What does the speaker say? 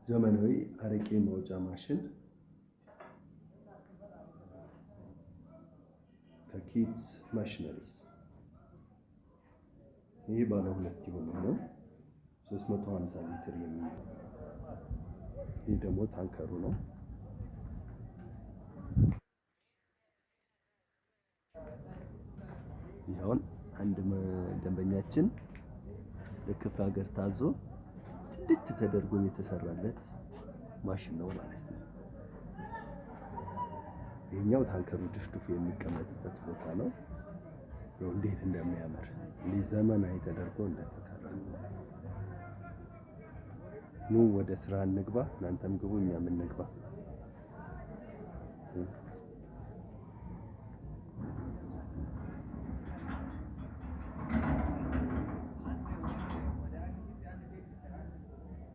ዘመናዊ አረቄ ማውጫ ማሽን ከኪድስ ማሽነሪስ። ይሄ ባለ ሁለት የሆነ ነው 350 ሊትር የሚይዝ። ይሄ ደግሞ ታንከሩ ነው። ይሁን አንድ ደንበኛችን ለክፍለ ሀገር ታዞ ጥድት ተደርጎ የተሰራለት ማሽን ነው ማለት ነው። ይሄኛው ታንከሩ ድፍድፉ የሚቀመጥበት ቦታ ነው። እንዴት እንደሚያምር እንዴ ዘመናዊ ተደርጎ እንደተሰራ። ኑ ወደ ስራ እንግባ። እናንተም ግቡ እኛም እንግባ።